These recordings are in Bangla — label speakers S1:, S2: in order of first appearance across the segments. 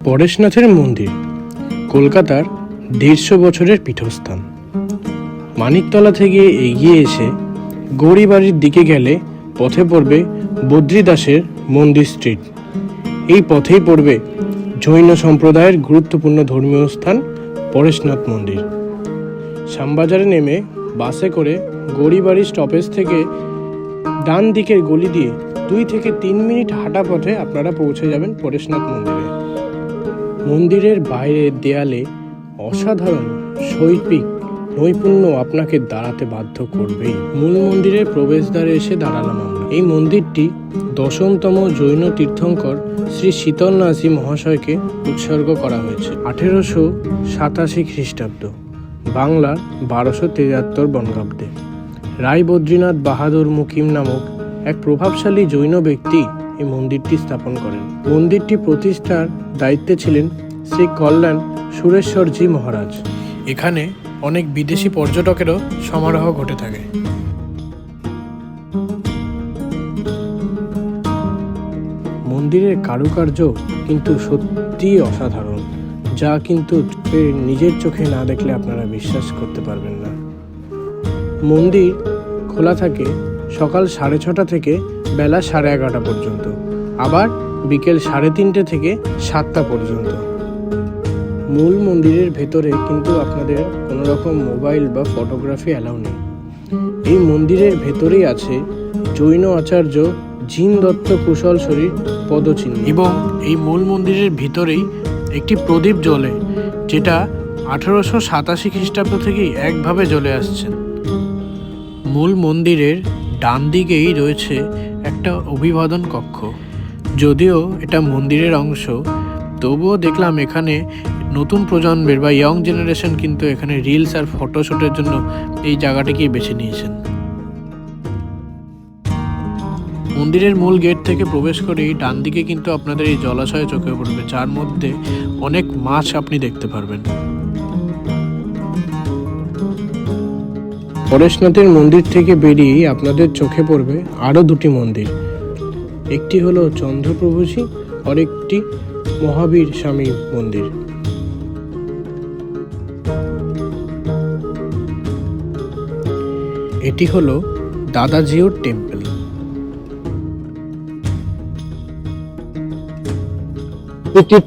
S1: পরেশনাথের মন্দির কলকাতার 150 বছরের পীঠস্থান। মানিকতলা থেকে এগিয়ে এসে গৌরীবাড়ির দিকে গেলে পথে পড়বে বদ্রীদাসের মন্দির স্ট্রিট। এই পথেই পড়বে জৈন সম্প্রদায়ের গুরুত্বপূর্ণ ধর্মীয় স্থান পরেশনাথ মন্দির। শ্যামবাজারে নেমে বাসে করে গৌরীবাড়ি স্টপেজ থেকে ডান দিকের গলি দিয়ে 2 থেকে 3 মিনিট হাঁটা পথে আপনারা পৌঁছে যাবেন পরেশনাথ মন্দিরে। মন্দিরের বাইরের দেয়ালে অসাধারণ শৈল্পিক নৈপুণ্য আপনাকে দাঁড়াতে বাধ্য করবেই। মূল মন্দিরের প্রবেশদ্বারে এসে দাঁড়ালাম আমরা। এই মন্দিরটি 10তম জৈন তীর্থঙ্কর শ্রী শীতলনাথজি মহাশয়কে উৎসর্গ করা হয়েছে 1887 খ্রিস্টাব্দ, বাংলা 1273 বঙ্গাব্দে। রায় বদ্রীনাথ বাহাদুর মুকিম নামক এক প্রভাবশালী জৈন ব্যক্তি এই মন্দিরটি স্থাপন করেন। মন্দিরটি প্রতিষ্ঠার দায়িত্বে ছিলেন শ্রী কল্যাণ সুরেশ্বরজি মহারাজ। এখানে অনেক বিদেশি পর্যটকেরও সমারোহ ঘটে থাকে। মন্দিরের কারুকার্য কিন্তু সত্যিই অসাধারণ, যা কিন্তু নিজের চোখে না দেখলে আপনারা বিশ্বাস করতে পারবেন না। মন্দির খোলা থাকে সকাল 6:30 থেকে বেলা 11:30 পর্যন্ত, আবার বিকেল 3:30 থেকে 7টা পর্যন্ত। মূল মন্দিরের ভেতরে কিন্তু আপনাদের কোনো রকম মোবাইল বা ফটোগ্রাফি অ্যালাউ নেই। এই মন্দিরের ভেতরেই আছে জৈন আচার্য জিন দত্ত কুশলশ্বরীর পদচিহ্ন, এবং এই মূল মন্দিরের ভিতরেই একটি প্রদীপ জ্বলে, যেটা 1887 খ্রিস্টাব্দ থেকেই একভাবে জ্বলে আসছে। মূল মন্দিরের ডান দিকেই রয়েছে একটা অভিবাদন কক্ষ। যদিও এটা মন্দিরের অংশ, তবুও দেখলাম এখানে নতুন প্রজন্মের বা ইয়ং জেনারেশন কিন্তু এখানে রিলস আর ফটোশ্যুটের জন্য এই জায়গাটিকেই বেছে নিয়েছেন। মন্দিরের মূল গেট থেকে প্রবেশ করেই ডান দিকে কিন্তু আপনাদের এই জলাশয় চোখে পড়বে, যার মধ্যে অনেক মাছ আপনি দেখতে পারবেন। পরেশনাথের মন্দির থেকে বেরিয়ে আপনাদের চোখে পড়বে আরও 2টি মন্দির। একটি হলো চন্দ্রপ্রভুজি আর একটি মহাবীর স্বামী মন্দির। এটি হলো দাদাজিউর টেম্পল।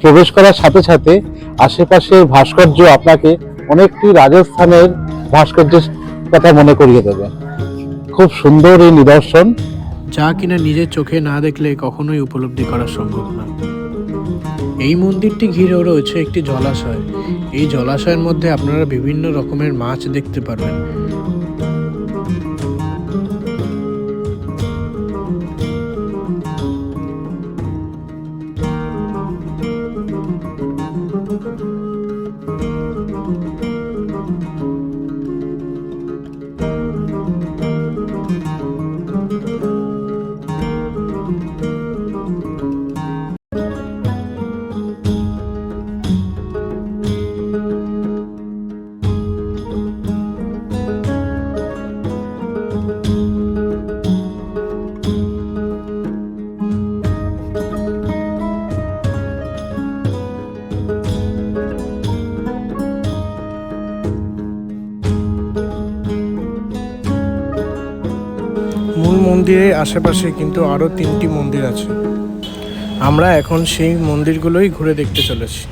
S2: প্রবেশ করার সাথে সাথে আশেপাশে ভাস্কর্য আপনাকে অনেকটি রাজস্থানের ভাস্কর্যের কথা মনে করিয়ে দেবে। খুব সুন্দর এই নিদর্শন,
S1: যা কিনা নিজের চোখে না দেখলে কখনোই উপলব্ধি করা সম্ভব না। এই মন্দিরটি ঘিরেও রয়েছে একটি জলাশয়। এই জলাশয়ের মধ্যে আপনারা বিভিন্ন রকমের মাছ দেখতে পারবেন। মূল মন্দিরের আশেপাশে কিন্তু আরও 3টি মন্দির আছে। আমরা এখন সেই মন্দিরগুলোই ঘুরে দেখতে চলেছি।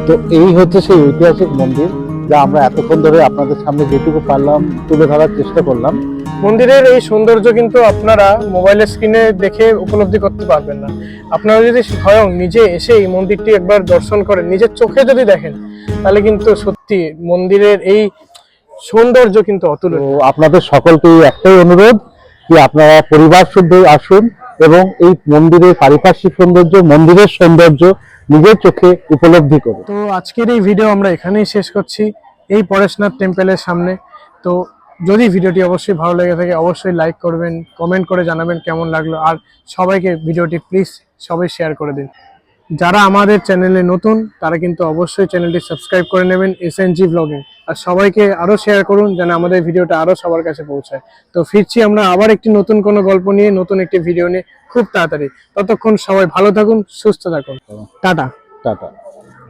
S2: তো এই হচ্ছে সেই ঐতিহাসিক মন্দির, যা আমরা এতক্ষণ ধরে আপনাদের সামনে যেটুকু পারলাম তুলে ধরার চেষ্টা করলাম।
S1: মন্দিরের এই সৌন্দর্য কিন্তু আপনারা মোবাইলের স্ক্রিনে দেখে উপলব্ধি করতে পারবেন না। আপনারা যদি স্বয়ং নিজে এসে এই মন্দিরটি একবার দর্শন করেন, নিজের চোখে যদি দেখেন, তাহলে কিন্তু সত্যি মন্দিরের এই সৌন্দর্য কিন্তু অতুলনীয়।
S2: তো আপনাদের সকলকে একটাই অনুরোধ কি আপনারা পরিবার শুদ্ধ আসুন এবং এই মন্দিরের পারিপার্শ্বিক সৌন্দর্য, মন্দিরের সৌন্দর্য নিজের চোখে উপলব্ধি করুন।
S1: তো আজকের এই ভিডিও আমরা এখানেই শেষ করছি। এই পরেশনাথ টেম্পলের সামনে। তো যদি ভিডিওটি অবশ্যই ভালো লেগে থাকে অবশ্যই লাইক করবেন, কমেন্ট করে জানাবেন কেমন লাগলো, আর সবাইকে ভিডিওটি প্লিজ সবাই শেয়ার করে দিন। যারা আমাদের চ্যানেলে নতুন তারা কিন্তু অবশ্যই চ্যানেলটি সাবস্ক্রাইব করে নেবেন এসএনজি ব্লগে, আর সবাইকে আরো শেয়ার করুন যেন আমাদের ভিডিওটা আরো সবার কাছে পৌঁছায়। তো ফিরছি আমরা আবার একটি নতুন কোনো গল্প নিয়ে, নতুন একটি ভিডিও নিয়ে খুব তাড়াতাড়ি। ততক্ষণ সবাই ভালো থাকুন, সুস্থ থাকুন। টাটা।
S2: টাটা।